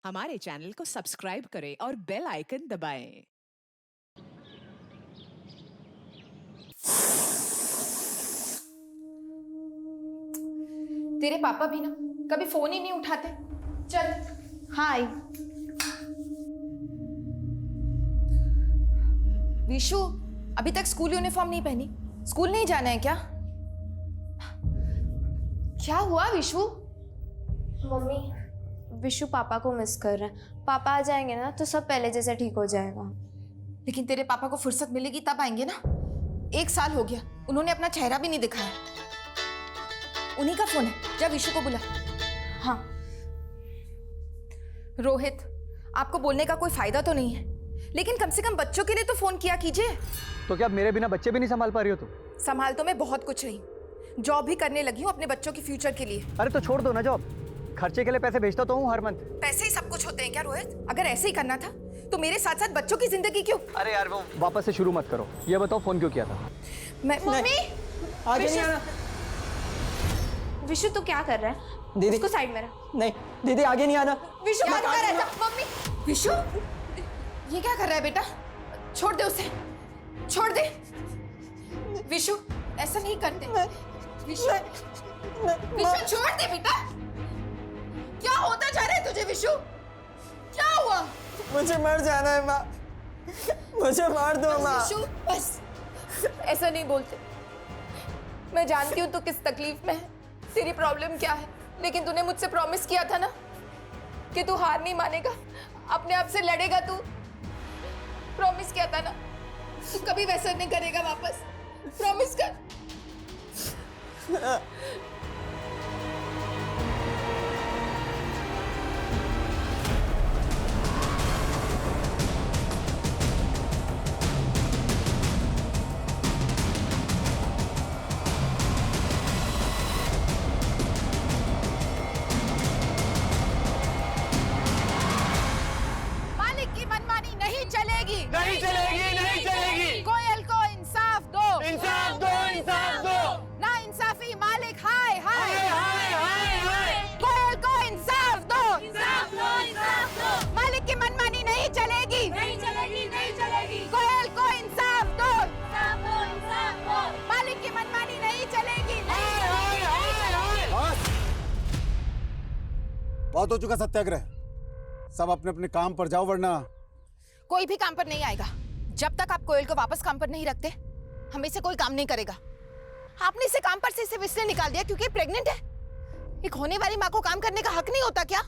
हमारे चैनल को सब्सक्राइब करें और बेल आइकन दबाएं। तेरे पापा भी ना कभी फोन ही नहीं उठाते। चल। हाय विशु, अभी तक स्कूल यूनिफॉर्म नहीं पहनी? स्कूल नहीं जाना है क्या? क्या हुआ विशु? मम्मी, विशु पापा को मिस कर रहे हैं। पापा आ जाएंगे ना तो सब पहले जैसे ठीक हो जाएगा। लेकिन तेरे पापा को फुर्सत मिलेगी तब आएंगे ना। 1 साल हो गया, उन्होंने अपना चेहरा भी नहीं दिखाया। उन्हीं का फोन है, जा विशु को बुला। हाँ। रोहित, आपको बोलने का कोई फायदा तो नहीं है, लेकिन कम से कम बच्चों के लिए तो फोन किया कीजिए। तो क्या मेरे बिना बच्चे भी नहीं संभाल पा रही हो तुम? संभाल तो मैं बहुत कुछ रही, जॉब भी करने लगी हूँ अपने बच्चों के फ्यूचर के लिए। अरे तो छोड़ दो ना जॉब, खर्चे के लिए पैसे भेजता तो हूँ हर मंथ। पैसे ही सब कुछ होते हैं क्या रोहित? अगर ऐसे ही करना था तो मेरे साथ साथ बच्चों की जिंदगी क्यों? अरे यार वो वापस से शुरू मत करो, ये बताओ फोन क्यों किया था? मम्मी आगे नहीं आना। विशु तू क्या कर रहा है? दीदी उसको साइड में रख। नहीं दीदी, आगे नहीं आना। विशु मत कर ऐसा। मम्मी, विशु ये क्या कर रहा है बेटा? छोड़ दे उसे, छोड़ दे। विशु ऐसा नहीं करते। विशु, विशु छोड़ दे बेटा। क्या होता जा रहा है तुझे विशु? क्या हुआ? मुझे मर जाना है माँ, मुझे मार दो माँ। विशु बस ऐसा नहीं बोलते। मैं जानती हूँ तू किस तकलीफ में है, तेरी प्रॉब्लम क्या है, लेकिन तूने मुझसे प्रॉमिस किया था ना कि तू हार नहीं मानेगा, अपने आप से लड़ेगा। तू प्रॉमिस किया था ना, तू कभी वैसा नहीं करेगा वापस। प्रॉमिस कर। मालिक की मनमानी नहीं चलेगी, नहीं चलेगी, नहीं चलेगी। कोयल को इंसाफ दो, इंसाफ दो, इंसाफ दो। ना इंसाफी मालिक हाय हाय। हाय हाय हाय। कोयल को इंसाफ दो, इंसाफ दो, इंसाफ दो। मालिक की मनमानी नहीं चलेगी, नहीं चलेगी, नहीं चलेगी। कोयल को इंसाफ दो, इंसाफ दो, इंसाफ दो। मालिक की मनमानी नहीं चलेगी। बहुत हो चुका सत्याग्रह, सब अपने अपने काम पर जाओ वरना। कोई भी काम पर नहीं आएगा जब तक आप कोयल को वापस काम पर नहीं रखते। हमें से कोई काम नहीं करेगा। आपने इसे काम पर से सिर्फ इसलिए निकाल दिया क्योंकि प्रेग्नेंट है। एक होने वाली माँ को काम करने का हक नहीं होता क्या?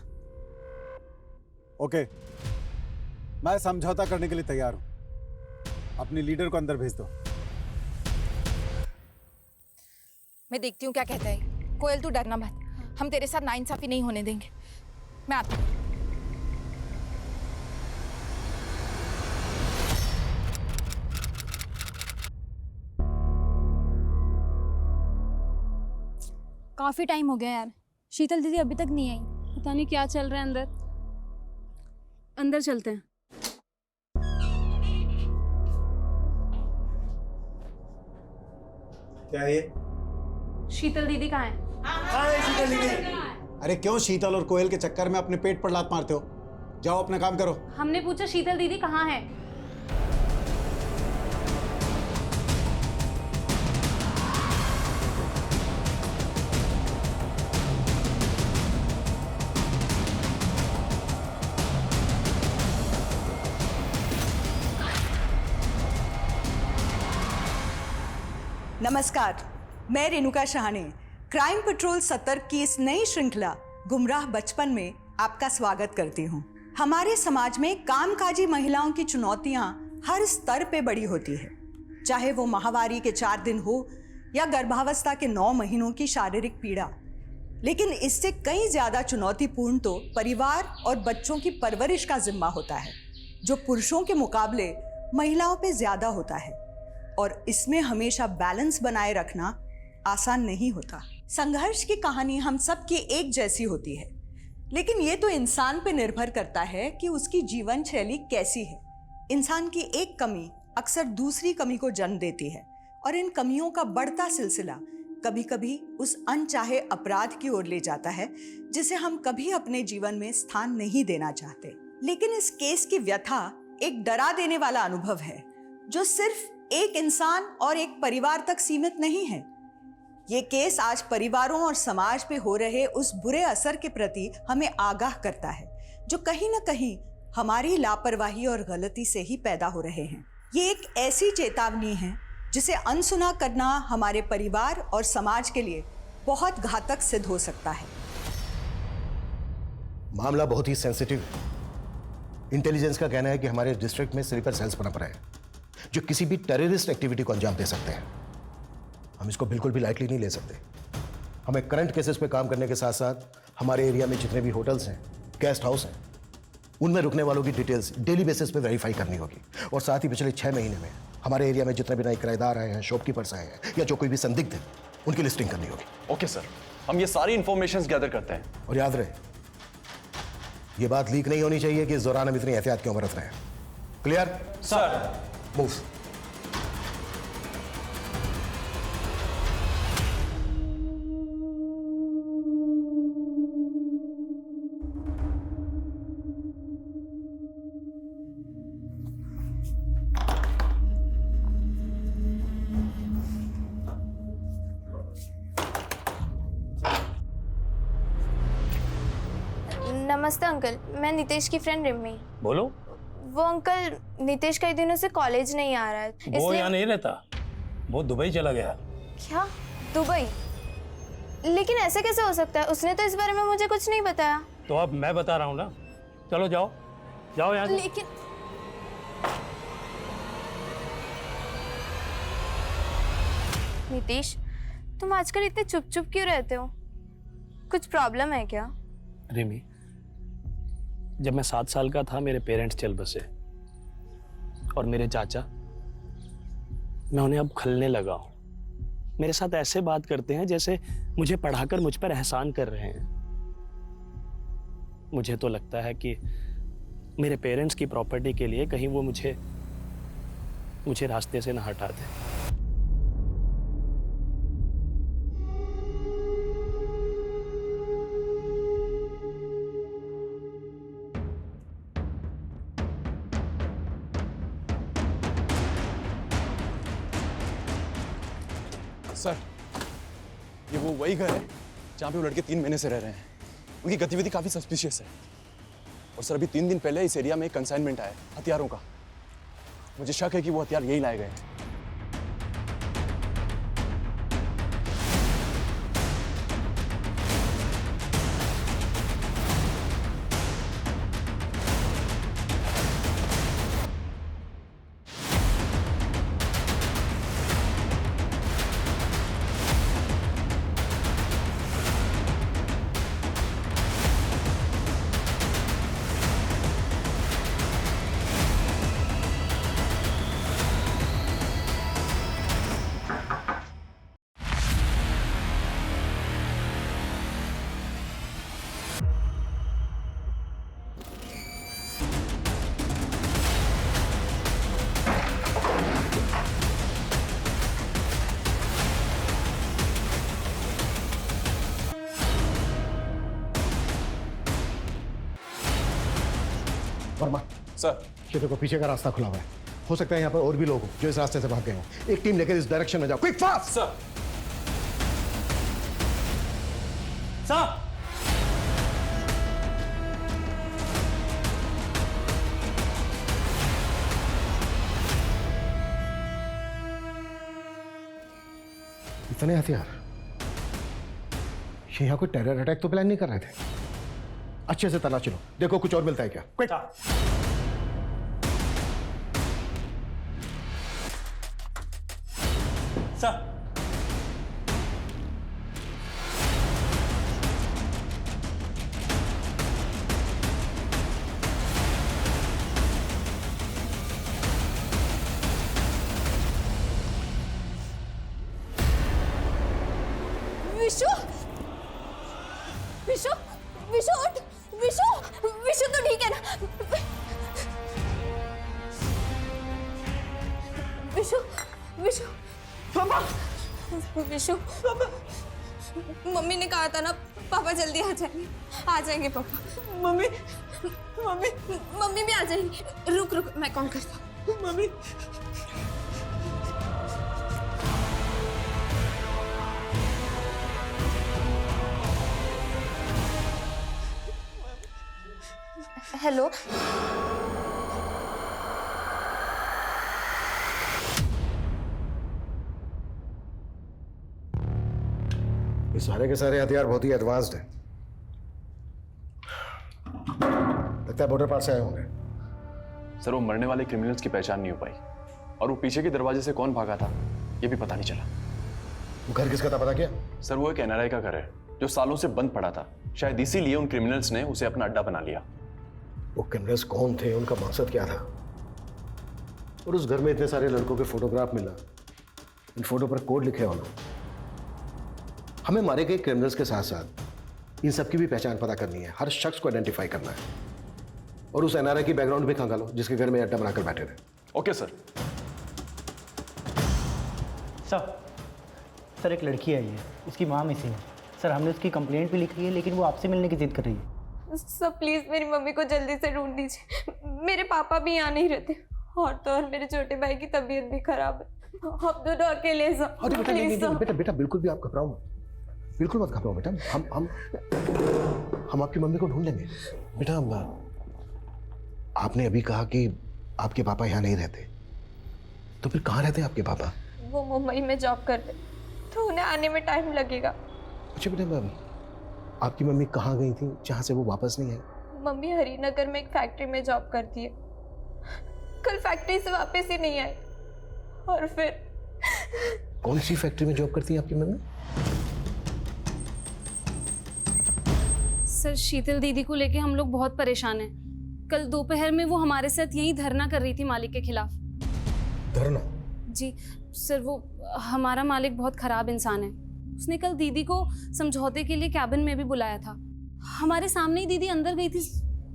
ओके, मैं समझौता करने के लिए तैयार हूं। अपने लीडर को अंदर भेज दो। मैं देखती हूँ क्या कहता है। कोयल तू डरना मत, हम तेरे साथ नाइंसाफी नहीं होने देंगे। मैं आती हूँ। काफी टाइम हो गया यार, शीतल दीदी अभी तक नहीं आई। पता नहीं क्या चल रहा है अंदर। अंदर चलते हैं। क्या है ये? शीतल दीदी कहाँ है? शीतल दीदी। अरे क्यों शीतल और कोयल के चक्कर में अपने पेट पर लात मारते हो? जाओ अपना काम करो। हमने पूछा शीतल दीदी कहाँ है? नमस्कार, मैं रेणुका शहाणे। क्राइम पेट्रोल सतर्क की इस नई श्रृंखला गुमराह बचपन में आपका स्वागत करती हूँ। हमारे समाज में कामकाजी महिलाओं की चुनौतियाँ हर स्तर पे बड़ी होती है, चाहे वो माहवारी के 4 दिन हो या गर्भावस्था के 9 महीनों की शारीरिक पीड़ा। लेकिन इससे कई ज्यादा चुनौतीपूर्ण तो परिवार और बच्चों की परवरिश का जिम्मा होता है, जो पुरुषों के मुकाबले महिलाओं पे ज्यादा होता है। और इसमें हमेशा बैलेंस बनाए रखना आसान नहीं होता। संघर्ष की कहानी हम सब की एक जैसी होती है, लेकिन ये तो इंसान पे निर्भर करता है कि उसकी जीवन शैली कैसी है। इंसान की एक कमी अक्सर दूसरी कमी को जन्म देती है, और इन कमियों का बढ़ता सिलसिला कभी कभी उस अनचाहे अपराध की ओर ले जाता है जिसे हम कभी अपने जीवन में स्थान नहीं देना चाहते। लेकिन इस केस की व्यथा एक डरा देने वाला अनुभव है जो सिर्फ एक इंसान और एक परिवार तक सीमित नहीं है। ये केस आज परिवारों और समाज पे हो रहे उस बुरे असर के प्रति हमें आगाह करता है जो कहीं ना कहीं हमारी लापरवाही और गलती से ही पैदा हो रहे हैं। ये एक ऐसी चेतावनी है जिसे अनसुना करना हमारे परिवार और समाज के लिए बहुत घातक सिद्ध हो सकता है। मामला बहुत ही सेंसिटिव है। इंटेलिजेंस का कहना है कि हमारे डिस्ट्रिक्ट में स्लीपर सेल्स पनप रहे हैं जो किसी भी टेररिस्ट एक्टिविटी को अंजाम दे सकते हैं। हम इसको बिल्कुल भी लाइटली नहीं ले सकते। हमें करंट केसेस पे काम करने के साथ साथ हमारे एरिया में जितने भी होटल्स हैं, गेस्ट हाउस हैं, उनमें रुकने वालों की डिटेल्स डेली बेसिस पे वेरीफाई करनी होगी। और साथ ही पिछले 6 महीने में हमारे एरिया में जितने भी नए किराएदार आए हैं, शॉपकीपर्स आए हैं या जो कोई भी संदिग्ध है, उनकी लिस्टिंग करनी होगी। ओके सर, हम ये सारी इंफॉर्मेशन गैदर करते हैं। और याद रहे, ये बात लीक नहीं होनी चाहिए कि इस दौरान हम इतनी एहतियात क्यों बरत रहे हैं। Clear sir? मूव। नमस्ते अंकल, मैं नितेश की फ्रेंड रिम्मी। बोलो। वो अंकल, नितेश कई दिनों से कॉलेज नहीं आ रहा है, वो यहाँ नहीं रहता, वो दुबई चला गया। क्या? दुबई? लेकिन ऐसे कैसे हो सकता है? उसने तो इस बारे में मुझे कुछ नहीं बताया। तो अब मैं बता रहा हूँ ना। चलो जाओ जाओ यहाँ से। लेकिन नितेश, तुम आजकल इतने चुप चुप क्यों रहते हो? कुछ प्रॉब्लम है क्या? रिमी, जब मैं 7 साल का था मेरे पेरेंट्स चल बसे और मेरे चाचा, मैं उन्हें अब खलने लगा हूं। मेरे साथ ऐसे बात करते हैं जैसे मुझे पढ़ाकर मुझ पर एहसान कर रहे हैं। मुझे तो लगता है कि मेरे पेरेंट्स की प्रॉपर्टी के लिए कहीं वो मुझे रास्ते से ना हटा दे। सर, ये वो वही घर है जहाँ पे वो लड़के 3 महीने से रह रहे हैं। उनकी गतिविधि काफी सस्पिशियस है। और सर, अभी 3 दिन पहले इस एरिया में एक कंसाइनमेंट आया हथियारों का। मुझे शक है कि वो हथियार यही लाए गए हैं। वर्मा सर, ये देखो पीछे का रास्ता खुला हुआ है। हो सकता है यहाँ पर और भी लोग हो जो इस रास्ते से भाग गए हो। एक टीम लेकर इस डायरेक्शन में जाओ। Quick fast. सर। सर, इतने हथियार, ये यहाँ कोई टेरर अटैक तो प्लान नहीं कर रहे थे। अच्छे से तलाशी लो, देखो कुछ और मिलता है क्या। क्विक। सर, विशु, विशु, विशु उठ, विशु, विशु तो ठीक है ना? विशु, विशु, पापा, विशु, मम्मी ने कहा था ना पापा जल्दी आ जाएंगे पापा। मम्मी मम्मी मम्मी भी आ जाएंगी। रुक रुक, मैं कॉल करता हूँ। Mummy hello. ये सारे के सारे हथियार बहुत ही एडवांस्ड हैं। लगता है बॉर्डर पार से आए होंगे। सर वो मरने वाले क्रिमिनल्स की पहचान नहीं हो पाई और वो पीछे के दरवाजे से कौन भागा था ये भी पता नहीं चला। वो घर किसका था पता क्या? सर वो एक NRI का घर है जो सालों से बंद पड़ा था। शायद इसीलिए उन क्रिमिनल्स ने उसे अपना अड्डा बना लिया। वो क्रिमिनल्स कौन थे, उनका मकसद क्या था? और उस घर में इतने सारे लड़कों के फोटोग्राफ मिला, इन फोटो पर कोड लिखे होना। हमें मारे गए क्रिमिनल्स के साथ साथ इन सबकी भी पहचान पता करनी है, हर शख्स को आइडेंटिफाई करना है और उस NRI की बैकग्राउंड भी खंगालो जिसके घर में अड्डा बनाकर बैठे थे। Okay sir. सर एक लड़की आई है, उसकी माँ मिसिंग है। सर हमने उसकी कंप्लेंट भी लिखी है लेकिन वो आपसे मिलने की जिद कर रही है। सर प्लीज मेरी मम्मी को जल्दी से ढूंढ दीजिए। मेरे पापा भी यहाँ नहीं रहते और तो और मेरे छोटे भाई की तबीयत भी खराब है। आप दोनों अकेले अरे बेटा नहीं, बेटा बेटा बिल्कुल भी आप घबराओ मत, बिल्कुल मत घबराओ बेटा। हम आपकी मम्मी को ढूंढ लेंगे। बेटा आपने अभी कहा कि आपके पापा यहाँ नहीं रहते, तो फिर कहाँ रहते हैं आपके पापा? वो मुंबई में जॉब करते, तो उन्हें आने में टाइम लगेगा। अच्छा बेटा आपकी मम्मी कहाँ गई थी जहाँ से वो वापस नहीं आई? मम्मी हरिनगर में एक फैक्ट्री में जॉब करती है। कल फैक्ट्री से वापस ही नहीं आई और फिर। कौन सी फैक्ट्री में जॉब करती है आपकी मम्मी? सर शीतल दीदी को लेके हम लोग बहुत परेशान हैं। कल दोपहर में वो हमारे साथ यहीं धरना कर रही थी मालिक के खिलाफ। धरना? जी सर, वो हमारा मालिक बहुत खराब इंसान है। उसने कल दीदी को समझौते के लिए कैबिन में भी बुलाया था। हमारे सामने ही दीदी अंदर गई थी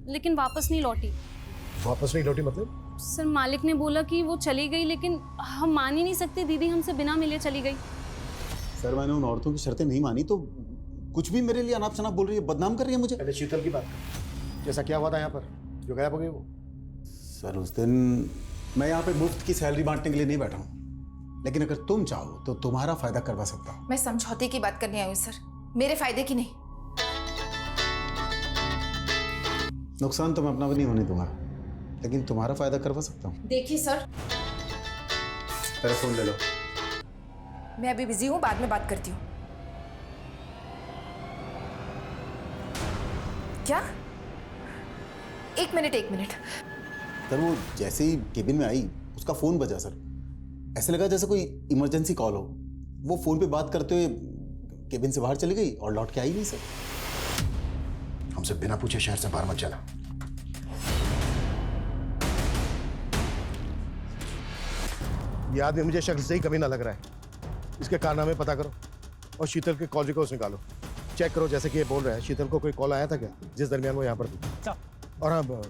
लेकिन वापस नहीं लौटी। वापस नहीं लौटी मतलब? सर मालिक ने बोला कि वो चली गई, लेकिन हम मान ही नहीं सकते, दीदी हमसे बिना मिले चली गई। सर मैंने उन औरतों की शर्तें नहीं मानी तो कुछ भी मेरे लिए अनाप शनाप बोल रही है, बदनाम कर रही है मुझे। पहले शीतल की बात कर, जैसा क्या हुआ था यहाँ पर जो गायब हो गई वो? सर उस दिन मैं यहाँ पे मुफ्त की सैलरी बांटने के लिए नहीं बैठा हूँ, लेकिन अगर तुम चाहो तो तुम्हारा फायदा करवा सकता हूँ। मैं समझौते की बात करने आई हूँ सर, मेरे फायदे की नहीं। नुकसान तो मैं अपना भी नहीं होने दूंगा, लेकिन तुम्हारा फायदा करवा सकता हूँ। देखिए सर, मेरा फोन ले लो। मैं अभी बिजी हूँ, बाद में बात करती हूँ। क्या? एक मिनट। सर वो जैसे ही केबिन में आई उसका फोन बजा सर, ऐसे लगा जैसे कोई इमरजेंसी कॉल हो। वो फोन पे बात करते हुए केबिन से बाहर चली गई और लौट के आई नहीं सर। हमसे बिना पूछे शहर से बाहर मत जाना। ये आदमी मुझे शक्ल से ही कभी ना लग रहा है। इसके कारनामे पता करो और शीतल के कॉल रिकॉर्ड्स निकालो, चेक करो जैसे कि ये बोल रहा है। शीतल को कोई कॉल आया था क्या जिस दरमियान वो यहाँ पर थी? और हाँ,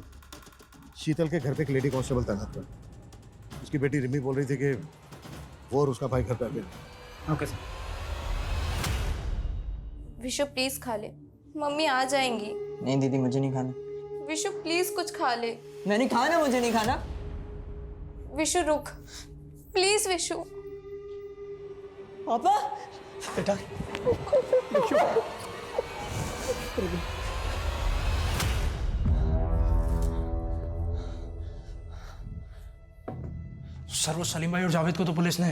शीतल के घर पे एक लेडी कांस्टेबल तैनात कर। उसकी बेटी रिमी बोल रही थी कि वो और उसका भाई घर पे आ। Okay sir. विशु प्लीज खा ले, मम्मी आ जाएंगी। नहीं दीदी मुझे नहीं खाना। विशु प्लीज कुछ खा ले। नहीं खाना, मुझे नहीं खाना। विशु रुक प्लीज। विशु पापा बेटा सर वो सलीम भाई और जावेद को तो पुलिस ने,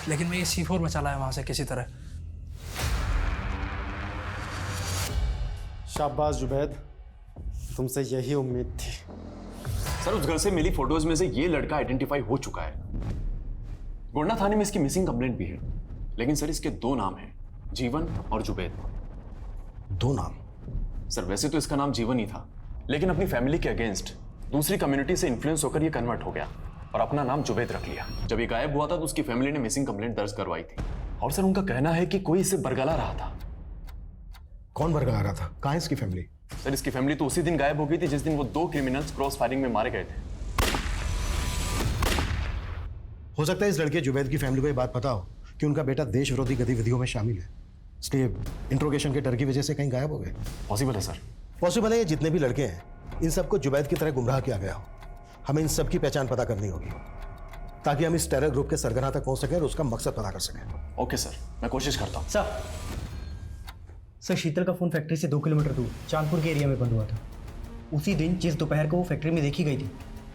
लेकिन मैं ये C4 बचा लाया वहां से किसी तरह। शाबाश जुबैद, तुमसे यही उम्मीद थी। सर उस घर से मिली फोटोज में से ये लड़का आइडेंटिफाई हो चुका है। गोंडा थाने में इसकी मिसिंग कंप्लेंट भी है, लेकिन सर इसके दो नाम हैं, जीवन और जुबैद। दो नाम? सर वैसे तो इसका नाम जीवन ही था, लेकिन अपनी फैमिली के अगेंस्ट दूसरी कम्युनिटी से इन्फ्लुएंस होकर ये कन्वर्ट हो गया और अपना नाम जुबैद रख लिया। जब ये गायब हुआ था तो उसकी फैमिली ने मिसिंग कंप्लेंट दर्ज करवाई थी और सर उनका कहना है कि कोई इसे बरगला रहा था। कौन बरगला रहा था? कहाँ है इसकी फैमिली? सर इसकी फैमिली तो उसी दिन गायब हो गई थी जिस दिन वो दो क्रिमिनल्स क्रॉस फायरिंग में मारे गए थे। हो सकता है इस लड़के जुबैद की फैमिली को ये बात पता हो कि उनका बेटा देश विरोधी गतिविधियों में शामिल है, इसलिए इंट्रोगेशन के डर की वजह से कहीं गायब हो गए। पॉसिबल है सर। पॉसिबल है ये जितने भी लड़के हैं इन सबको जुबैद की तरह गुमराह किया गया हो। हमें इन सब की पहचान पता करनी होगी ताकि हम इस टेरर ग्रुप के सरगना तक पहुंच सकें और उसका मकसद पता कर सकें। ओके सर, मैं कोशिश करता हूँ। सर शीतल का फ़ोन फैक्ट्री से 2 किलोमीटर दूर चांदपुर के एरिया में बंद हुआ था। उसी दिन जिस दोपहर को वो फैक्ट्री में देखी गई थी,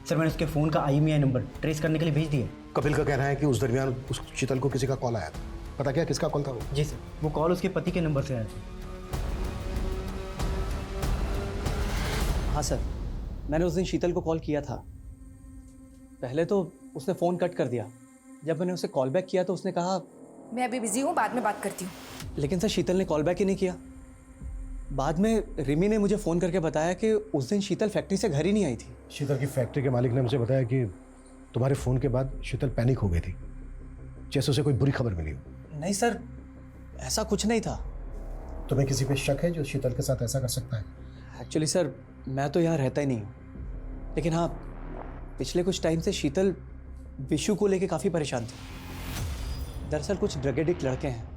सर मैंने उसके फ़ोन का IMEI नंबर ट्रेस करने के लिए भेज दिया। कपिल का कहना है कि उस दरमियान उस शीतल को किसी का कॉल आया था। पता क्या किसका कॉल था वो? जी सर, वो कॉल उसके पति के नंबर से आया था। हाँ सर, मैंने उस दिन शीतल को कॉल किया था। पहले तो उसने फ़ोन कट कर दिया। जब मैंने उसे कॉल बैक किया तो उसने कहा मैं अभी बिजी हूँ, बाद में बात करती हूँ। लेकिन सर शीतल ने कॉल बैक ही नहीं किया। बाद में रिमी ने मुझे फ़ोन करके बताया कि उस दिन शीतल फैक्ट्री से घर ही नहीं आई थी। शीतल की फैक्ट्री के मालिक ने मुझे बताया कि तुम्हारे फ़ोन के बाद शीतल पैनिक हो गई थी, जैसे उसे कोई बुरी खबर मिली हो। नहीं सर, ऐसा कुछ नहीं था। तुम्हें किसी पे शक है जो शीतल के साथ ऐसा कर सकता है? एक्चुअली सर, मैं तो यहाँ रहता ही नहीं हूँ, लेकिन हाँ पिछले कुछ टाइम से शीतल विशु को लेके काफ़ी परेशान थी। दरअसल कुछ ड्रग एडिक्ट लड़के हैं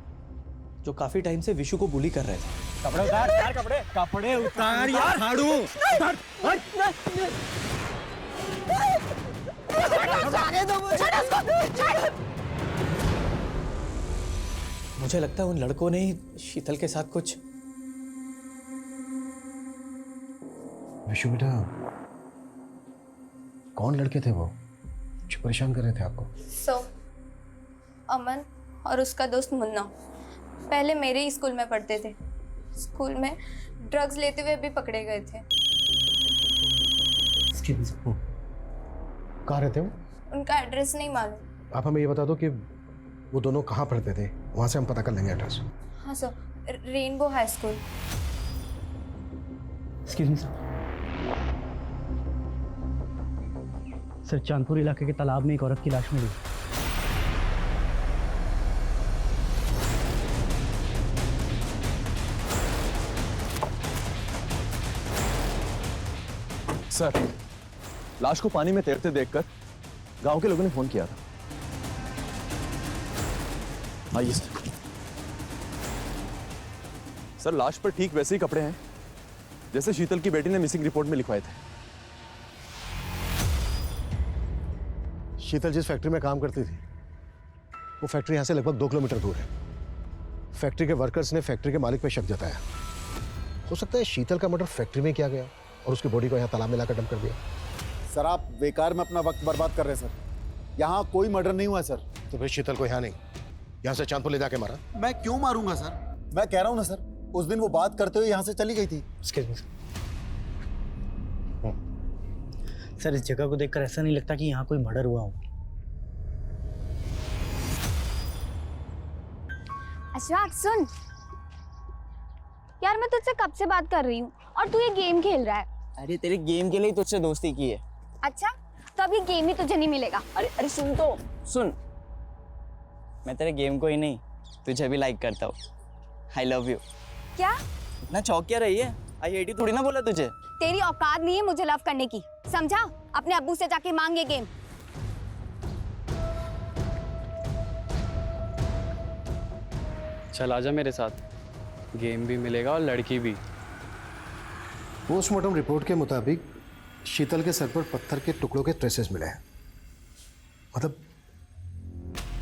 जो काफ़ी टाइम से विशु को बुली कर रहे थे। कपड़े उतार यार, कपड़े उतार यार, झाड़ू मुझे लगता है उन लड़कों ने ही शीतल के साथ कुछ। विशु बेटा, कौन लड़के थे वो जो परेशान कर रहे थे आपको? अमन और उसका दोस्त मुन्ना पहले मेरे ही स्कूल में पढ़ते थे। स्कूल में ड्रग्स लेते हुए भी पकड़े गए थे। कहाँ रहते हो? उनका एड्रेस नहीं मालूम। आप हमें ये बता दो कि वो दोनों कहाँ पढ़ते थे, वहाँ से हम पता कर लेंगे एड्रेस। हाँ sir, rainbow high school. Excuse me sir, Chandpur इलाके के तालाब में एक औरत की लाश मिली। सर, लाश को पानी में तैरते देखकर गांव के लोगों ने फोन किया था। आइए सर, लाश पर ठीक वैसे ही कपड़े हैं जैसे शीतल की बेटी ने मिसिंग रिपोर्ट में लिखवाए थे। शीतल जिस फैक्ट्री में काम करती थी वो फैक्ट्री यहाँ से लगभग 2 किलोमीटर दूर है। फैक्ट्री के वर्कर्स ने फैक्ट्री के मालिक पे शक जताया। हो सकता है शीतल का मर्डर फैक्ट्री में किया गया और उसकी बॉडी को यहाँ तालाब में लाकर डंप कर दिया। सर आप बेकार में अपना वक्त बर्बाद कर रहे हैं सर। यहाँ कोई मर्डर नहीं हुआ सर। तो फिर शीतल को यहाँ नहीं, यहाँ से चांदपुर ले जाके मारा? मैं क्यों मारूंगा सर? मैं कह रहा हूँ ना सर, उस दिन वो बात करते हुए यहाँ से चली गई थी। सर, इस जगह को देखकर ऐसा नहीं लगता कि यहाँ कोई मर्डर हुआ हो। अशफाक सुन यार, मैं तुझसे कब से बात कर रही हूँ और तू ये गेम खेल रहा है। अरे तेरे गेम के लिए तुझसे दोस्ती की है। अच्छा, तो अभी गेम ही तुझे नहीं मिलेगा। अरे सुन तो सुन, मैं तेरे गेम को ही नहीं तुझे भी लाइक करता हूँ। I love you. क्या? इतना चौक क्या रही है? आई हेट यू थोड़ी ना बोला तुझे। तेरी औकात नहीं है मुझे लव करने की, समझा? अपने अब्बू से जाके मांग ये गेम। चल आजा मेरे साथ, गेम भी मिलेगा और लड़की भी। पोस्टमार्टम रिपोर्ट के मुताबिक शीतल के सर पर पत्थर के टुकड़ों के ट्रेसेस मिले हैं। मतलब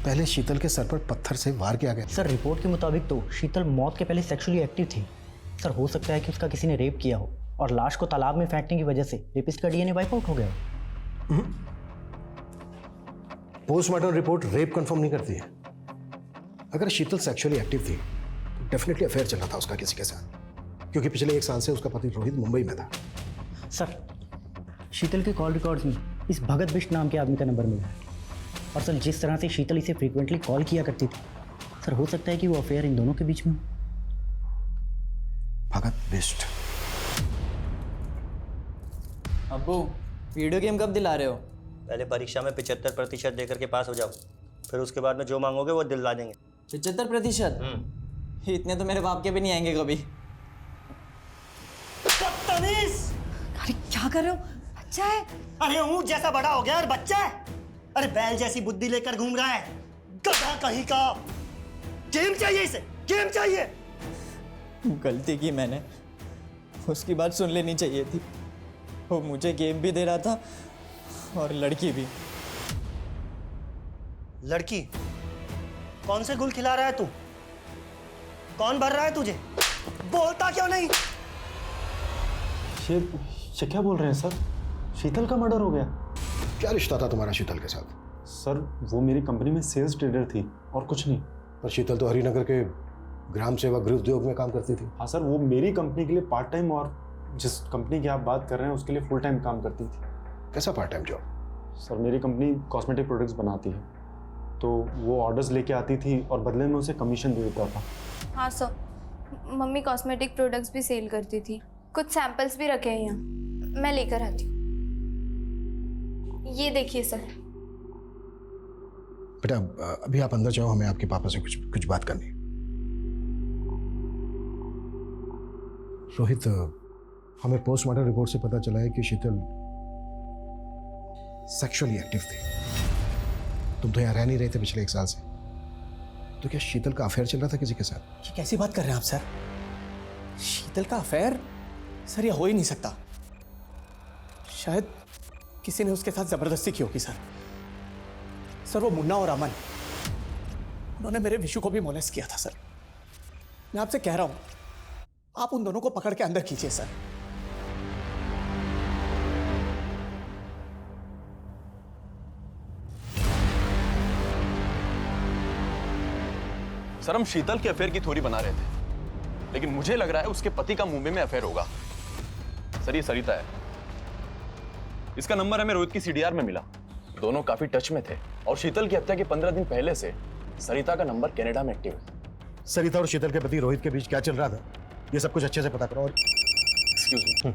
पहले शीतल के सर पर पत्थर से वार किया गया। सर, रिपोर्ट के मुताबिक तो शीतल मौत के पहले सेक्सुअली एक्टिव थी। सर, हो सकता है कि उसका किसी ने रेप किया हो और लाश को तालाब में फेंकने की वजह से रेपिस्ट का DNA वाइप आउट हो गया। पोस्टमार्टम रिपोर्ट रेप कंफर्म नहीं करती है। अगर शीतल सेक्सुअली एक्टिव थी तो डेफिनेटली अफेयर चल रहा था उसका किसी के साथ, क्योंकि पिछले 1 साल से उसका पति रोहित मुंबई में था। सर, शीतल के कॉल रिकॉर्ड्स में इस भगत बिष्ट नाम के आदमी का नंबर मिला है। और सर, जिस तरह से शीतल इसे फ्रीक्वेंटली कॉल किया करती थी, सर हो सकता है कि वो अफेयर इन दोनों के बीच में। भगत बिष्ट। अब्बू, वीडियो गेम कब दिला रहे हो? पहले परीक्षा में 75% देकर के पास हो जाओ, फिर उसके बाद में जो मांगोगे वो दिलवा देंगे। 75%? इतने तो मेरे बाप के भी नहीं आएंगे कभी। अरे क्या कर रहे हो? बच्चा है। अरे ऊँट जैसा बड़ा हो गया और बच्चा है। अरे बैल जैसी बुद्धि लेकर घूम रहा है, गधा कहीं का। गेम चाहिए इसे, गेम चाहिए। गलती की मैंने, उसकी बात सुन लेनी चाहिए थी। वो मुझे गेम भी दे रहा था और लड़की भी। लड़की? कौन से गुल खिला रहा है तू? कौन भर रहा है तुझे? बोलता क्यों नहीं? ये क्या बोल रहे हैं सर? शीतल का मर्डर हो गया? क्या रिश्ता था तुम्हारा शीतल के साथ? सर वो मेरी कंपनी में सेल्स ट्रेडर थी और कुछ नहीं। पर शीतल तो हरिनगर के ग्राम सेवा गृह उद्योग में काम करती थी। हाँ सर, वो मेरी कंपनी के लिए पार्ट टाइम और जिस कंपनी की आप बात कर रहे हैं उसके लिए फुल टाइम काम करती थी। कैसा पार्ट टाइम जॉब? सर मेरी कंपनी कॉस्मेटिक प्रोडक्ट्स बनाती है, तो वो ऑर्डर्स लेके आती थी और बदले में उसे कमीशन दे देता था। हाँ सर, मम्मी कॉस्मेटिक प्रोडक्ट्स भी सेल करती थी। कुछ सैंपल्स भी रखे हैं यहाँ, मैं लेकर आती हूँ। ये देखिए सर। बेटा अभी आप अंदर जाओ, हमें आपके पापा से कुछ बात करनी है। रोहित, हमें पोस्टमार्टम रिपोर्ट से पता चला है कि शीतल सेक्सुअली एक्टिव थी। तुम तो यहाँ रह नहीं रहे थे पिछले 1 साल से, तो क्या शीतल का अफेयर चल रहा था किसी के साथ? ये कैसी बात कर रहे हैं आप सर? शीतल का अफेयर? सर ये हो ही नहीं सकता। शायद किसी ने उसके साथ जबरदस्ती की होगी सर। सर वो मुन्ना और अमन, उन्होंने मेरे विशु को भी मोलेस्ट किया था सर। मैं आपसे कह रहा हूं, आप उन दोनों को पकड़ के अंदर कीजिए सर। सर हम शीतल के अफेयर की थ्योरी बना रहे थे, लेकिन मुझे लग रहा है उसके पति का मुंबई में अफेयर होगा। सर ये सरिता है, इसका नंबर हमें रोहित की सीडीआर में मिला। दोनों काफी टच में थे और शीतल की हत्या के 15 दिन पहले से सरिता का नंबर कनाडा में एक्टिव है। सरिता और शीतल के पति रोहित के बीच क्या चल रहा था, ये सब कुछ अच्छे से पता करो। और एक्सक्यूज मी।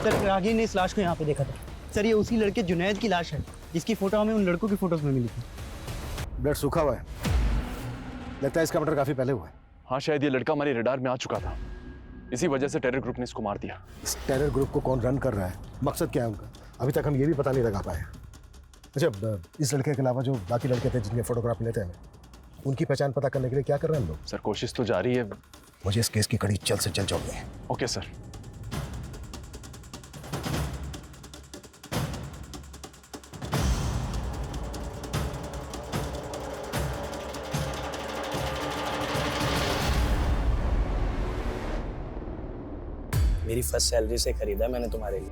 सर रागी ने इस लाश को यहाँ पे देखा था। सर ये उसी लड़के जुनैद की लाश है जिसकी फोटो हमें उन लड़कों की फोटोज में मिली थी। ब्लड सूखा हुआ है, लगता है इसका मर्डर काफी पहले हुआ है। हाँ शायद ये लड़का हमारे रडार में आ चुका था, इसी वजह से टेरर ग्रुप ने इसको मार दिया। इस टेरर ग्रुप को कौन रन कर रहा है, मकसद क्या है उनका, अभी तक हम ये भी पता नहीं लगा पाए। अच्छा, इस लड़के के अलावा जो बाकी लड़के थे जिनके फोटोग्राफ लेते हैं, उनकी पहचान पता करने के लिए क्या कर रहे हैं हम लोग? सर कोशिश तो जारी है। मुझे इस केस की कड़ी जल्द से जल्द जोड़नी है। Okay sir. मेरी फर्स्ट सैलरी से खरीदा मैंने तुम्हारे लिए।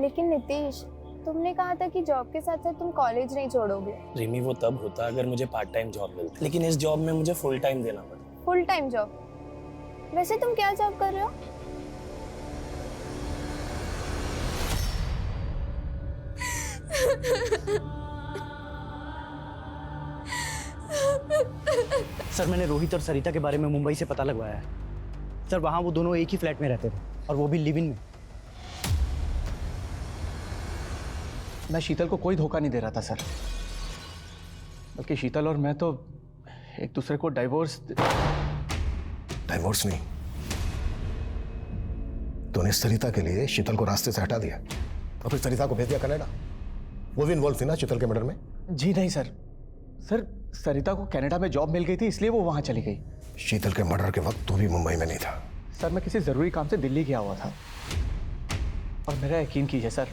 लेकिन नितीश, तुमने कहा था कि जॉब के साथ साथ तुम कॉलेज नहीं छोड़ोगे। रिमी वो तब होता अगर मुझे पार्ट टाइम जॉब मिलती, लेकिन इस जॉब में मुझे फुल टाइम देना पड़ा। Full time job? वैसे तुम क्या जॉब कर रहे हो? सर मैंने रोहित और सरिता के बारे में मुंबई से पता लगवाया है। सर वहाँ वो दोनों एक ही फ्लैट में रहते थे और वो भी लिव इन में। मैं शीतल को कोई धोखा नहीं दे रहा था सर, बल्कि शीतल और मैं तो एक दूसरे को डाइवोर्स नहीं, तूने सरिता के लिए शीतल को रास्ते से हटा दिया और फिर सरिता को भेज दिया कनाडा। वो भी इन्वॉल्व थी ना शीतल के मर्डर में? जी नहीं सर, सर सरिता को कनाडा में जॉब मिल गई थी इसलिए वो वहां चली गई। शीतल के मर्डर के वक्त तू भी मुंबई में नहीं था। सर मैं किसी जरूरी काम से दिल्ली गया हुआ था और मेरा यकीन कीजिए सर,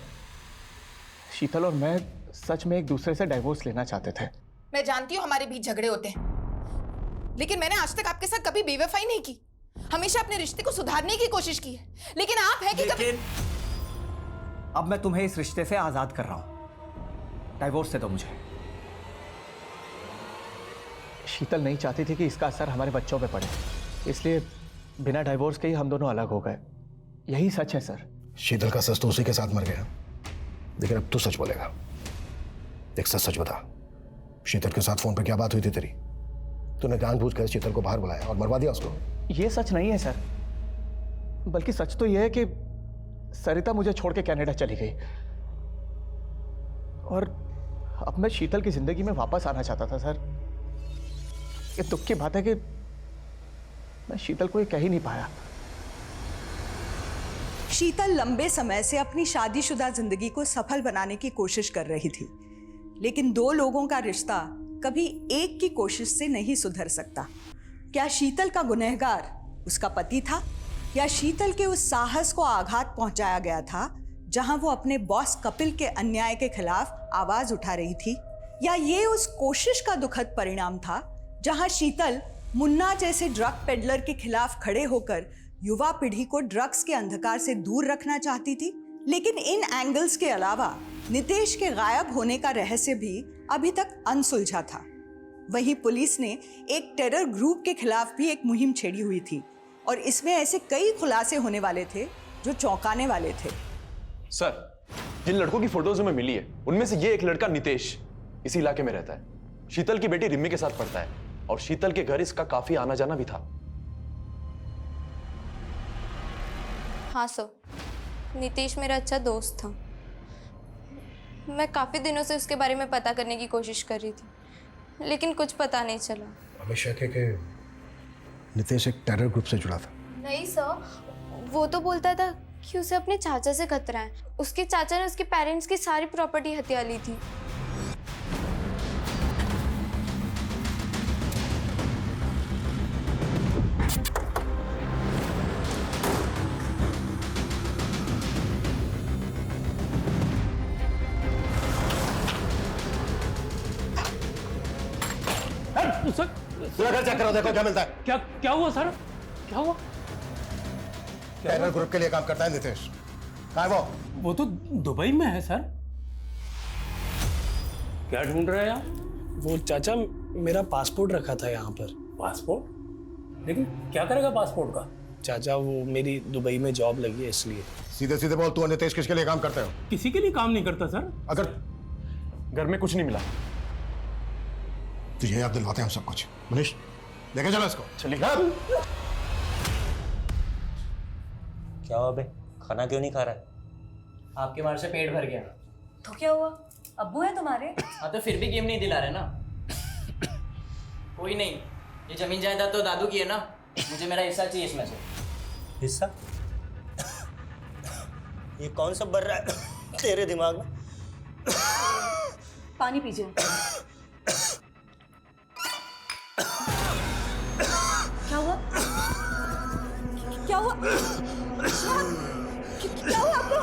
शीतल और मैं सच में एक दूसरे से डाइवोर्स लेना चाहते थे। मैं जानती हूँ हमारे बीच झगड़े होते हैं, लेकिन मैंने आज तक आपके साथ कभी बेवफाई नहीं की। हमेशा अपने रिश्ते को सुधारने की कोशिश की है, लेकिन आप है कि कभी... अब मैं तुम्हें इस रिश्ते से आजाद कर रहा हूं, डाइवोर्स दे दो मुझे। शीतल नहीं चाहती थी कि इसका असर हमारे बच्चों पे पड़े, इसलिए बिना डाइवोर्स के ही हम दोनों अलग हो गए। यही सच है सर। शीतल का सच तो उसी के साथ मर गया, लेकिन अब तू सच बोलेगा। एक सच बता, शीतल के साथ फोन पे क्या बात हुई थी तेरी? तूने जानबूझकर शीतल को बाहर बुलाया और मरवा दिया उसको? ये सच नहीं है सर, बल्कि सच तो यह है कि सरिता मुझे छोड़ के कनाडा चली गई और अब मैं शीतल की जिंदगी में वापस आना चाहता था सर, ये दुख की बात है कि मैं शीतल को ये कह ही नहीं पाया। शीतल लंबे समय से अपनी शादीशुदा जिंदगी को सफल बनाने की कोशिश कर रही थी, लेकिन दो लोगों का रिश्ता कभी एक की कोशिश से नहीं सुधर सकता। क्या शीतल का गुनहगार उसका पति था, या शीतल के उस साहस को आघात पहुंचाया गया था जहां वो अपने बॉस कपिल के अन्याय के खिलाफ आवाज उठा रही थी, या ये उस कोशिश का दुखद परिणाम था जहां शीतल मुन्ना जैसे ड्रग पेडलर के खिलाफ खड़े होकर युवा पीढ़ी को ड्रग्स के अंधकार से दूर रखना चाहती थी। लेकिन इन एंगल्स के अलावा नितेश के गायब होने का रहस्य भी अभी तक अनसुलझा था। वहीं पुलिस ने एक टेरर ग्रुप के खिलाफ भी एक मुहिम छेड़ी हुई थी और इसमें ऐसे कई खुलासे होने वाले थे जो चौंकाने वाले थे। सर, जिन लड़कों की फोटोज हमें मिली है उनमें से ये एक लड़का नितेश इसी इलाके में रहता है। शीतल की बेटी रिम्मी के साथ पढ़ता है और शीतल के घर इसका काफी आना जाना भी था। हाँ सर, नितेश मेरा अच्छा दोस्त था। मैं काफ़ी दिनों से उसके बारे में पता करने की कोशिश कर रही थी, लेकिन कुछ पता नहीं चला। हमें शक है कि नितेश एक टेरर ग्रुप से जुड़ा था। नहीं सर, वो तो बोलता था कि उसे अपने चाचा से खतरा है। उसके चाचा ने उसके पेरेंट्स की सारी प्रॉपर्टी हथिया ली थी। सर, पूरा घर चेक करो, देखो क्या मिलता है। क्या हुआ सर? क्या हुआ? टेरर ग्रुप के लिए काम करता है नितेश। कहाँ है वो? वो तो दुबई में है सर। क्या ढूंढ रहे हैं आप? वो चाचा मेरा पासपोर्ट रखा था यहाँ पर। पासपोर्ट? लेकिन क्या करेगा पासपोर्ट का? चाचा वो मेरी दुबई में जॉब लगी है इसलिए। सीधे सीधे बोल, तू और नितेश किसके लिए काम करते हो? किसी के लिए काम नहीं करता सर। अगर घर में कुछ नहीं मिला। तुझे याद दिलवाते हैं हम सब कुछ। मनीष, लेके चलो इसको। चलिए। क्या हुआ बे, खाना क्यों नहीं खा रहा है? आपके मार से पेट भर गया। तो क्या हुआ, अब्बू है तुम्हारे? हाँ तो फिर भी गेम नहीं दिला रहे ना। कोई नहीं, ये जमीन जायदाद तो दादू की है ना, मुझे मेरा हिस्सा चाहिए इसमें से। हिस्सा? ये कौन सा बर रहा है तेरे दिमाग में? पानी पीजिए। क्या हुआ? क्या हुआ? क्या हुआ आपको?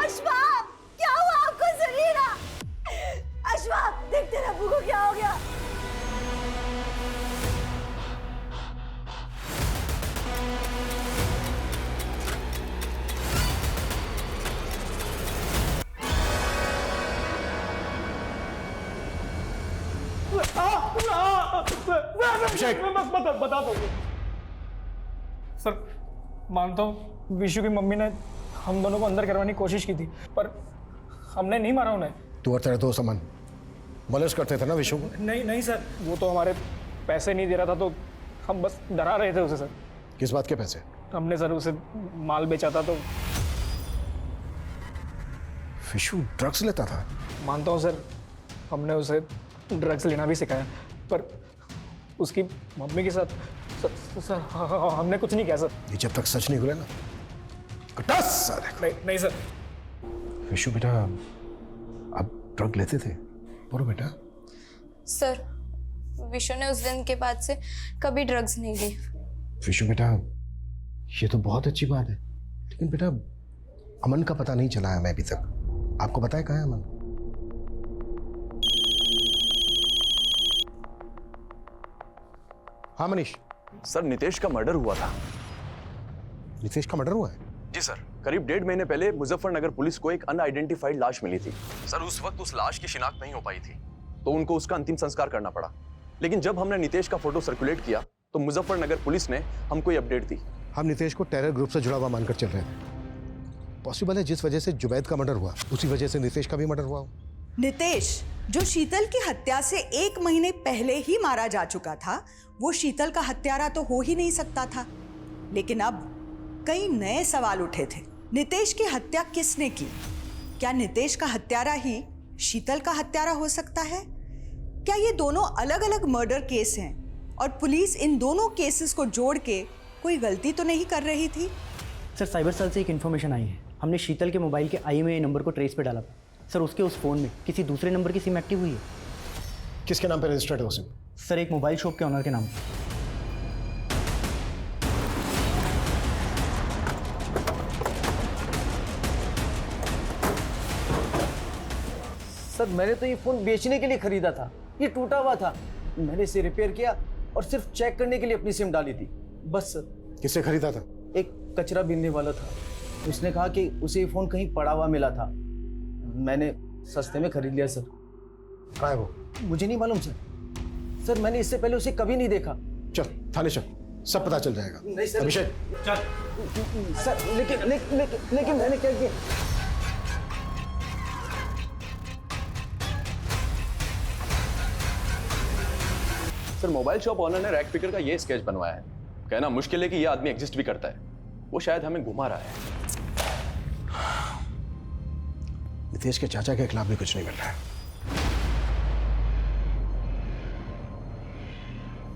अशफाक, क्या हुआ आपको जरीना? अशफाक, देख तेरे अब्बू को क्या हो गया? अभिषेक, मैं बता दो सर। मानता हूँ विशु की मम्मी ने हम दोनों को अंदर करवाने की कोशिश की थी, पर हमने नहीं मारा उन्हें। तू और तेरे दोस्त अमन मोलेस्ट करते थे ना विशु को? नहीं सर, वो तो हमारे पैसे नहीं दे रहा था, तो हम बस डरा रहे थे उसे सर। किस बात के पैसे? हमने सर उसे माल बेचा था। तो विशु ड्रग्स लेता था? मानता हूँ सर, हमने उसे ड्रग्स लेना भी सिखाया, पर उसकी मम्मी के साथ सर हमने कुछ नहीं किया सर। ये जब तक सच नहीं खुले ना, कटास साले। नहीं सर। विशु बेटा, आप ड्रग लेते थे? बोलो बेटा। सर, विशु ने उस दिन के बाद से कभी ड्रग्स नहीं ली। विशु बेटा, ये तो बहुत अच्छी बात है, लेकिन बेटा अमन का पता नहीं चला है हमें अभी तक। आपको पता है कहाँ है अमन? हाँ मनीष। सर, नितेश का मर्डर हुआ था। नितेश का मर्डर हुआ है? जी सर, करीब 1.5 महीने पहले मुजफ्फरनगर पुलिस को एक अनआइडेंटिफाइड लाश मिली थी। सर, उस वक्त उस लाश की शिनाख्त नहीं हो पाई थी, तो उनको उसका अंतिम संस्कार करना पड़ा। लेकिन जब हमने नितेश का फोटो सर्कुलेट किया तो मुजफ्फरनगर पुलिस ने हमको ये अपडेट दी। हम नितेश को टेरर ग्रुप से जुड़ा हुआ मानकर चल रहे थे। पॉसिबल है जिस वजह से जुबैद का मर्डर हुआ, उसी वजह से नितेश का भी मर्डर हुआ हो। नितेश, जो शीतल की हत्या से 1 महीने पहले ही मारा जा चुका था, वो शीतल का हत्यारा तो हो ही नहीं सकता था। लेकिन अब कई नए सवाल उठे थे। नितेश की हत्या किसने की? क्या नितेश का हत्यारा ही शीतल का हत्यारा हो सकता है? क्या ये दोनों अलग अलग मर्डर केस हैं और पुलिस इन दोनों केसेस को जोड़ के कोई गलती तो नहीं कर रही थी? सर साइबर सेल से एक इन्फॉर्मेशन आई है। हमने शीतल के मोबाइल के IMEI नंबर को ट्रेस पे डाला। सर उसके उस फ़ोन में किसी दूसरे नंबर की सिम एक्टिव हुई है। किसके नाम पे रजिस्टर्ड है वो सिम? सर एक मोबाइल शॉप के ऑनर के नाम पे। सर मैंने तो ये फ़ोन बेचने के लिए ख़रीदा था, ये टूटा हुआ था। मैंने इसे रिपेयर किया और सिर्फ चेक करने के लिए अपनी सिम डाली थी, बस सर। किससे खरीदा था? एक कचरा बीनने वाला था, उसने कहा कि उसे ये फ़ोन कहीं पड़ा हुआ मिला था, मैंने सस्ते में खरीद लिया सर। कहाँ है वो? मुझे नहीं मालूम सर। सर मैंने इससे पहले उसे कभी नहीं देखा। चल थाने चल, सब पता चल जाएगा। नहीं सर। अभिषेक चल। सर लेकिन मैंने क्या किया? सर मोबाइल शॉप ओनर ने रैक पिकर का ये स्केच बनवाया है। कहना मुश्किल है कि ये आदमी एग्जिस्ट भी करता है। वो शायद हमें घुमा रहा है। नितेश के चाचा के खिलाफ भी कुछ नहीं मिल रहा है।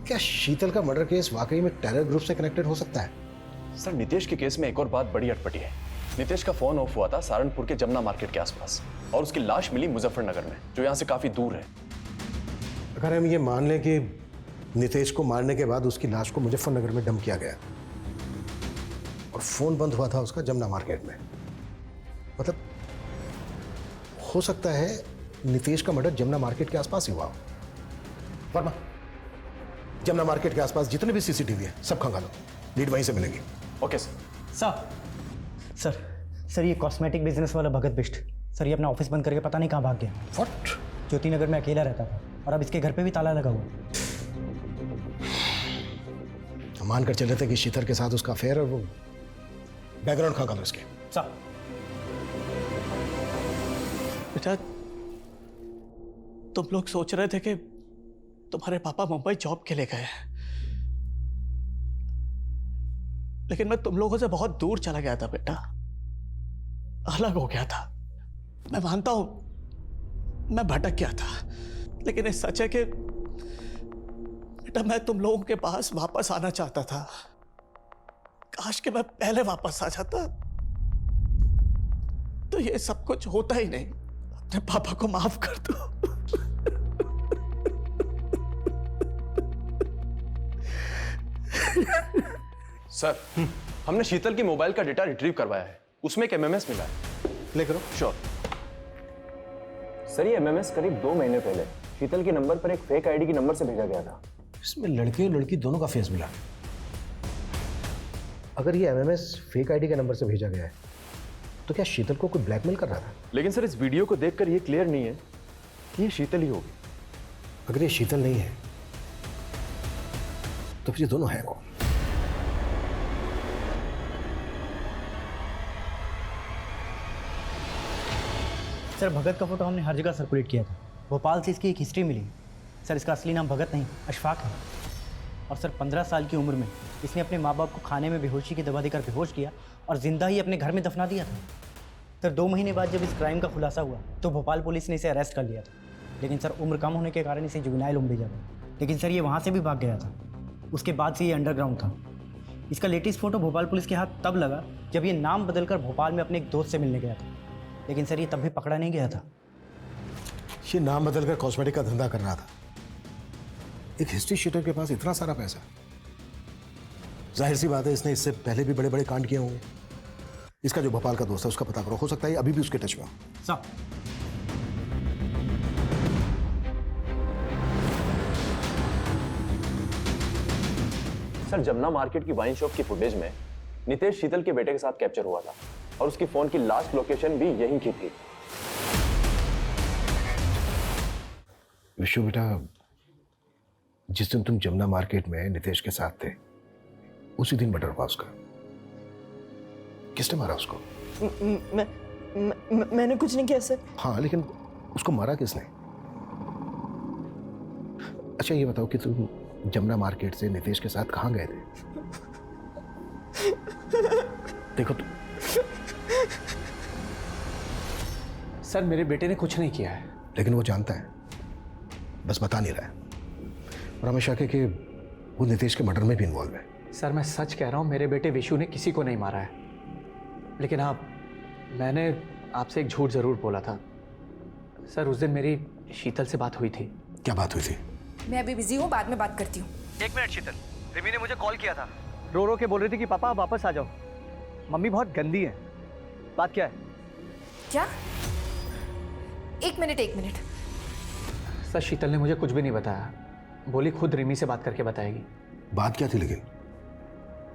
क्या शीतल का मर्डर केस वाकई में टेरर ग्रुप से कनेक्टेड हो सकता है? सर नितेश के केस में एक और बात बड़ी अटपटी है। नितेश का फोन ऑफ हुआ था सहारनपुर के जमुना मार्केट के आसपास और उसकी लाश मिली मुजफ्फरनगर में, जो यहाँ से काफी दूर है। अगर हम ये मान लें कि नितेश को मारने के बाद उसकी लाश को मुजफ्फरनगर में डंप किया गया और फोन बंद हुआ था उसका जमुना मार्केट में, मतलब हो सकता है नितेश का मर्डर जमुना मार्केट के आसपास ही हुआ हो। वर्मा, जमुना मार्केट के आसपास जितने भी CCTV है सब खंगालो, लीड वहीं से मिलेगी। Okay sir. सर ये कॉस्मेटिक बिजनेस वाला भगत बिष्ट, सर ये अपना ऑफिस बंद करके पता नहीं कहाँ भाग गया। व्हाट? ज्योति नगर में अकेला रहता था और अब इसके घर पे भी ताला लगा हुआ। हम मान कर चले थे कि शीतल के साथ उसका अफेयर और वो बैकग्राउंड खंगालो इसके। सर बेटा तुम लोग सोच रहे थे कि तुम्हारे पापा मुंबई जॉब के लिए गए हैं, लेकिन मैं तुम लोगों से बहुत दूर चला गया था बेटा, अलग हो गया था। मैं मानता हूं मैं भटक गया था, लेकिन ये सच है कि बेटा मैं तुम लोगों के पास वापस आना चाहता था। काश कि मैं पहले वापस आ जाता तो ये सब कुछ होता ही नहीं। अपने पापा को माफ कर दो। सर हमने शीतल की मोबाइल का डेटा रिट्रीव करवाया है, उसमें एक MMS मिला है। प्ले करो। श्योर। सर ये MMS करीब 2 महीने पहले शीतल के नंबर पर एक फेक आईडी के नंबर से भेजा गया था। इसमें लड़के और लड़की दोनों का फेस मिला। अगर ये MMS फेक आईडी के नंबर से भेजा गया है तो क्या शीतल को कोई ब्लैकमेल कर रहा था? लेकिन सर इस वीडियो को देखकर ये क्लियर नहीं है कि ये शीतल ही होगी। अगर ये शीतल नहीं है तो फिर ये दोनों हैं कौन? सर भगत का फोटो हमने हर जगह सर्कुलेट किया था। भोपाल से इसकी एक हिस्ट्री मिली। सर इसका असली नाम भगत नहीं अशफाक है। और सर 15 साल की उम्र में इसने अपने माँ बाप को खाने में बेहोशी की दवा देकर बेहोश किया और जिंदा ही अपने घर में दफना दिया था। सर 2 महीने बाद जब इस क्राइम का खुलासा हुआ तो भोपाल पुलिस ने इसे अरेस्ट कर लिया था, लेकिन सर उम्र कम होने के कारण इसे जुवेनाइल होम भेजा गया। लेकिन सर ये वहाँ से भी भाग गया था। उसके बाद से ये अंडरग्राउंड था। इसका लेटेस्ट फोटो भोपाल पुलिस के हाथ तब लगा जब ये नाम बदलकर भोपाल में अपने एक दोस्त से मिलने गया था, लेकिन सर ये तब भी पकड़ा नहीं गया था। ये नाम बदलकर कॉस्मेटिक का धंधा कर रहा था। एक हिस्ट्री शीटर के पास इतना सारा पैसा, जाहिर सी बात है इसने इससे पहले भी बड़े बड़े कांड किए होंगे। इसका जो भोपाल का दोस्त है उसका पता करो, हो सकता है अभी भी उसके टच में हो। सर जमुना मार्केट की वाइन शॉप की फुटेज में नितेश शीतल के बेटे के साथ कैप्चर हुआ था और उसकी फोन की लास्ट लोकेशन भी यहीं की थी। विशु बेटा, जिस दिन तुम जमुना मार्केट में नितेश के साथ थे उसी दिन मर्डर हुआ उसका। किसने मारा उसको? मैंने कुछ नहीं किया सर। हाँ लेकिन उसको मारा किसने? अच्छा ये बताओ कि तुम जमुना मार्केट से नितेश के साथ कहाँ गए थे? देखो सर मेरे बेटे ने कुछ नहीं किया है। लेकिन वो जानता है, बस बता नहीं रहा है। और हमें शक है कि वो नितेश के मर्डर में भी इन्वॉल्व है। सर मैं सच कह रहा हूँ, मेरे बेटे विशु ने किसी को नहीं मारा है। लेकिन हाँ, मैंने आपसे एक झूठ जरूर बोला था। सर उस दिन मेरी शीतल से बात हुई थी। क्या बात हुई थी? मैं अभी बिजी हूँ, बाद में बात करती हूँ। 1 मिनट शीतल, रिमी ने मुझे कॉल किया था। रो रो के बोल रही थी कि पापा आप वापस आ जाओ, मम्मी बहुत गंदी है। बात क्या है? क्या? एक मिनट। सर शीतल ने मुझे कुछ भी नहीं बताया, बोली खुद रिमी से बात करके बताएगी। बात क्या थी लेकिन?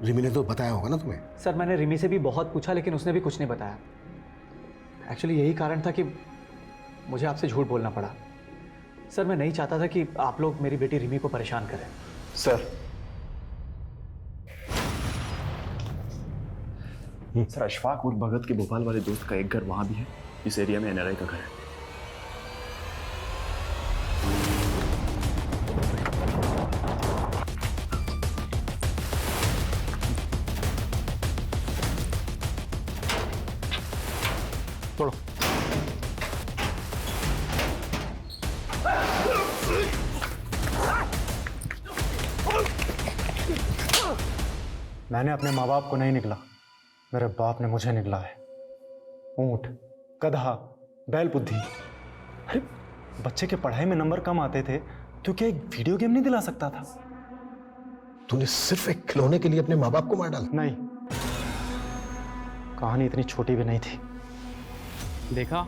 रिमी ने तो बताया होगा ना तुम्हें। सर मैंने रिमी से भी बहुत पूछा, लेकिन उसने भी कुछ नहीं बताया। एक्चुअली यही कारण था कि मुझे आपसे झूठ बोलना पड़ा। सर मैं नहीं चाहता था कि आप लोग मेरी बेटी रिमी को परेशान करें। सर सर अशफाक और भगत के भोपाल वाले दोस्त का एक घर वहां भी है। इस एरिया में एनआरआई का घर है। तोड़ो। मैंने अपने माँ बाप को नहीं निकला, मेरे बाप ने मुझे निकला है। ऊंट, गधा, बैल बुद्धि। अरे बच्चे के पढ़ाई में नंबर कम आते थे तो क्या एक वीडियो गेम नहीं दिला सकता था? तूने सिर्फ एक खिलौने के लिए अपने माँ बाप को मार डाला? नहीं, कहानी इतनी छोटी भी नहीं थी। देखा,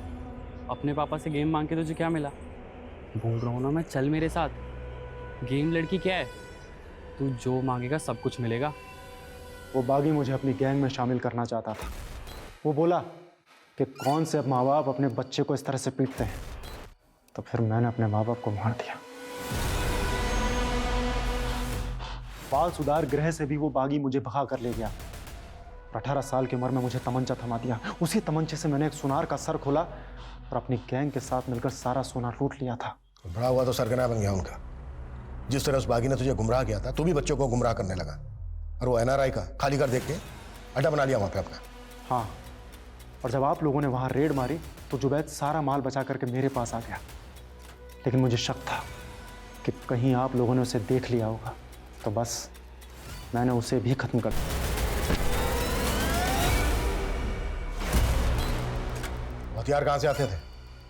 अपने पापा से गेम मांग के तुझे क्या मिला? बोल रहा हूँ ना मैं, चल मेरे साथ। गेम लड़की क्या है, तू जो मांगेगा सब कुछ मिलेगा। वो बागी मुझे अपनी गैंग में शामिल करना चाहता था। वो बोला कि कौन से माँ बाप अपने बच्चे को इस तरह से पीटते हैं, तो फिर मैंने अपने माँ बाप को मार दिया। बाल सुधार गृह से भी वो बागी मुझे भगा कर ले गया। 18 साल की उम्र में मुझे तमंचा थमा दिया। उसी तमंचे से मैंने एक सुनार का सर खोला और अपनी गैंग के साथ मिलकर सारा सोना लूट लिया था। बड़ा हुआ तो सरगना बन गया उनका। जिस तरह उस बागी ने तुझे गुमराह किया था, तू भी बच्चों को गुमराह करने लगा। और वो एनआरआई का खाली घर देख के अड्डा बना लिया वहां पे अपना। हाँ, और जब आप लोगों ने वहां रेड मारी तो जुबैद सारा माल बचा करके मेरे पास आ गया। लेकिन मुझे शक था कि कहीं आप लोगों ने उसे देख लिया होगा, तो बस मैंने उसे भी खत्म कर दिया। हथियार कहाँ से आते थे?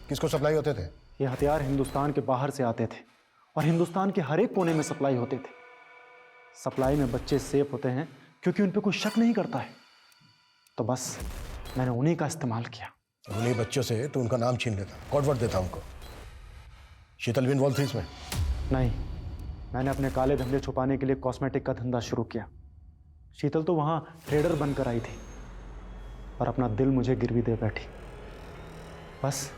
किसको सप्लाई होते थे? ये हथियार हिंदुस्तान के बाहर से आते थे और हिंदुस्तान के हर एक कोने में सप्लाई होते थे। सप्लाई में बच्चे सेफ होते हैं क्योंकि उन पे कोई शक नहीं करता है, तो बस मैंने उन्हीं का इस्तेमाल किया। उन्हीं बच्चों से तो उनका नाम छीन लेता, कोडवर्ड देता उनको। शीतल भी इन्वॉल्व थी इसमें? नहीं, मैंने अपने काले धंधे छुपाने के लिए कॉस्मेटिक का धंधा शुरू किया। शीतल तो वहाँ ट्रेडर बनकर आई थी और अपना दिल मुझे गिरवी दे बैठी। बस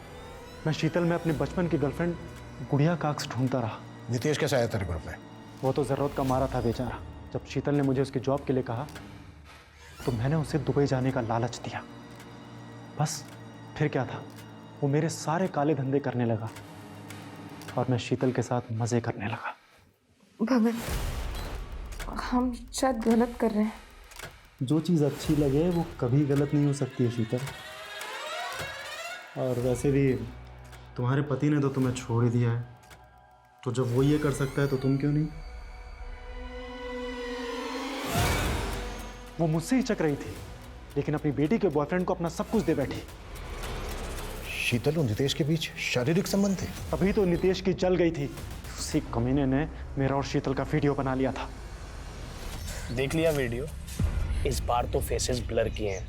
मैं शीतल में अपने बचपन की गर्लफ्रेंड गुड़िया काक्स ढूंढता रहा। नितेश कैसे आया तेरे ग्रुप में? वो तो ज़रूरत का मारा था बेचारा। जब शीतल ने मुझे उसकी जॉब के लिए कहा तो मैंने उसे दुबई जाने का लालच दिया। बस फिर क्या था, वो मेरे सारे काले धंधे करने लगा और मैं शीतल के साथ मज़े करने लगा। भगत, हम शायद गलत कर रहे हैं। जो चीज़ अच्छी लगे वो कभी गलत नहीं हो सकती है शीतल। और वैसे भी तुम्हारे पति ने तो तुम्हें छोड़ ही दिया है, तो जब वो ये कर सकता है तो तुम क्यों नहीं? वो मुझसे हिचक रही थी, लेकिन अपनी बेटी के बॉयफ्रेंड को अपना सब कुछ दे बैठी। शीतल और नितेश के बीच शारीरिक संबंध थे? अभी तो नितेश की चल गई थी। उसी कमीने ने मेरा और शीतल का वीडियो बना लिया था। देख लिया वीडियो? इस बार तो फेसेस ब्लर किए हैं।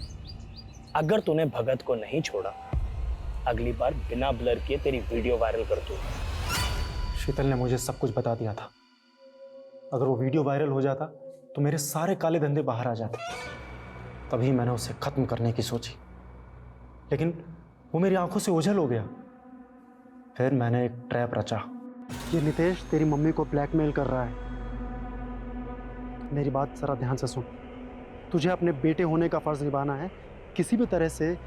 अगर तूने भगत को नहीं छोड़ा, अगली बार बिना ब्लर किए तेरी वीडियो वायरल कर दूंगा। शीतल ने मुझे सब कुछ बता दिया था। अगर वो वीडियो वायरल हो जाता तो मेरे सारे काले धंधे बाहर आ जाते। तभी मैंने उसे खत्म करने की सोची, लेकिन वो मेरी आंखों से ओझल हो गया। फिर मैंने एक ट्रैप रचा। ये नितेश तेरी मम्मी को ब्लैकमेल कर रहा है। मेरी बात जरा ध्यान से सुन। तुझे अपने बेटे होने का फर्ज निभाना है। किसी भी तरह से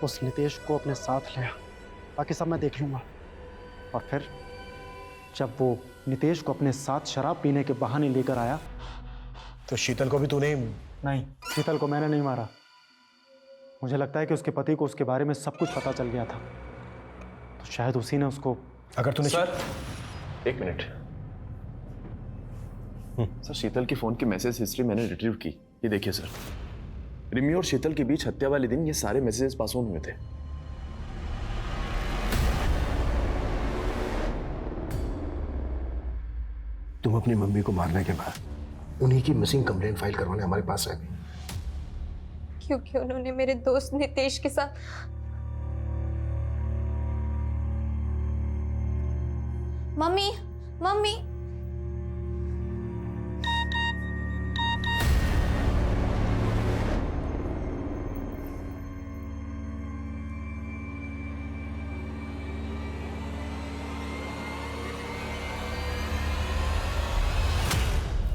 उस नितेश को अपने साथ ले आ, बाकी सब मैं देख लूँगा। और फिर जब वो नितेश को अपने साथ शराब पीने के बहाने लेकर आया तो शीतल को भी तूने? नहीं, शीतल को मैंने नहीं मारा। मुझे लगता है कि उसके पति को उसके बारे में सब कुछ पता चल गया था, तो शायद उसी ने उसको। अगर तूने सर, एक मिनट। सर, शीतल की फोन की मैसेज हिस्ट्री मैंने रिट्रीव की। ये देखिए सर, रिमी और शीतल के बीच हत्या वाले दिन ये सारे मैसेजेस पास ऑन हुए थे। तुम अपनी मम्मी को मारने के बाद उन्हीं की मिसिंग कंप्लेंट फाइल करवाने हमारे पास आ गई, क्योंकि उन्होंने मेरे दोस्त नितेश के साथ। मम्मी, मम्मी,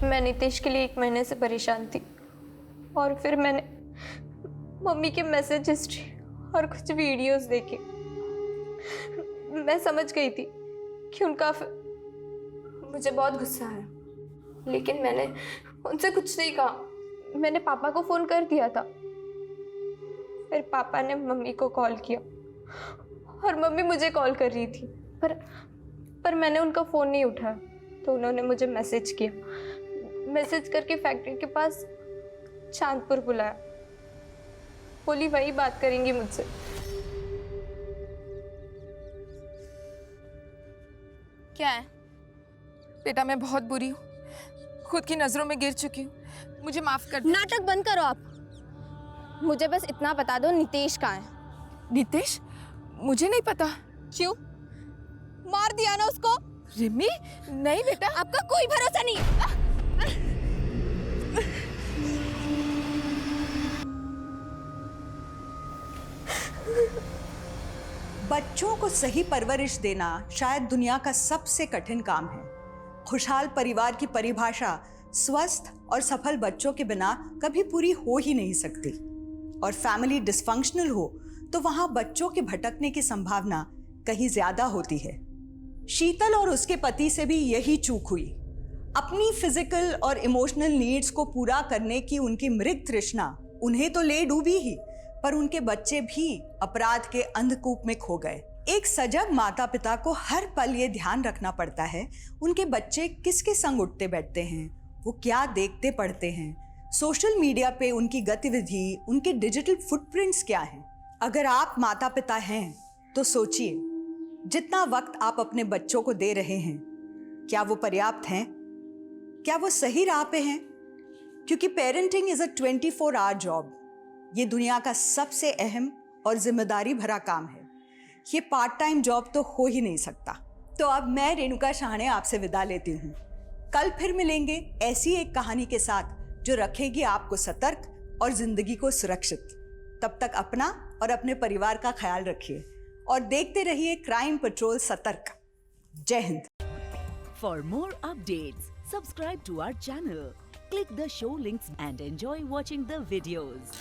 मैं नितेश के लिए 1 महीने से परेशान थी और फिर मैंने मम्मी के मैसेज हिस्ट्री और कुछ वीडियोस देखे। मैं समझ गई थी कि उनका मुझे बहुत गुस्सा आया, लेकिन मैंने उनसे कुछ नहीं कहा। मैंने पापा को फ़ोन कर दिया था, फिर पापा ने मम्मी को कॉल किया और मम्मी मुझे कॉल कर रही थी, पर मैंने उनका फ़ोन नहीं उठाया, तो उन्होंने मुझे मैसेज किया। मैसेज करके फैक्ट्री के पास चांदपुर बुलाया, बोली वही बात करेंगी मुझसे। क्या है बेटा? मैं बहुत बुरी हूँ, खुद की नजरों में गिर चुकी हूँ, मुझे माफ कर दो। नाटक बंद करो आप। मुझे बस इतना बता दो, नितेश कहाँ है? नितेश? मुझे नहीं पता। क्यों? मार दिया ना उसको? रिमी, नहीं बेटा। आपका कोई भरोसा नहीं। बच्चों को सही परवरिश देना शायद दुनिया का सबसे कठिन काम है। खुशहाल परिवार की परिभाषा स्वस्थ और सफल बच्चों के बिना कभी पूरी हो ही नहीं सकती, और फैमिली डिसफंक्शनल हो तो वहां बच्चों के भटकने की संभावना कहीं ज्यादा होती है। शीतल और उसके पति से भी यही चूक हुई। अपनी फिजिकल और इमोशनल नीड्स को पूरा करने की उनकी मृग तृष्णा उन्हें तो ले डूबी ही, पर उनके बच्चे भी अपराध के अंधकूप में खो गए। एक सजग माता पिता को हर पल ये ध्यान रखना पड़ता है उनके बच्चे किसके संग उठते बैठते हैं, वो क्या देखते पढ़ते हैं, सोशल मीडिया पे उनकी गतिविधि, उनके डिजिटल फुटप्रिंट्स क्या हैं। अगर आप माता पिता हैं तो सोचिए, जितना वक्त आप अपने बच्चों को दे रहे हैं, क्या वो पर्याप्त हैं? क्या वो सही राह पे हैं? क्योंकि parenting is a 24 hour job. ये दुनिया का सबसे अहम और जिम्मेदारी भरा काम है। ये पार्ट टाइम जॉब तो हो ही नहीं सकता। तो अब मैं रेणुका शाहने आपसे विदा लेती हूँ। कल फिर मिलेंगे ऐसी एक कहानी के साथ जो रखेगी आपको सतर्क और जिंदगी को सुरक्षित। तब तक अपना और अपने परिवार का ख्याल रखिए और देखते रहिए क्राइम पेट्रोल सतर्क। जय Hind. For more updates, subscribe to our channel, click the show links and enjoy watching the videos.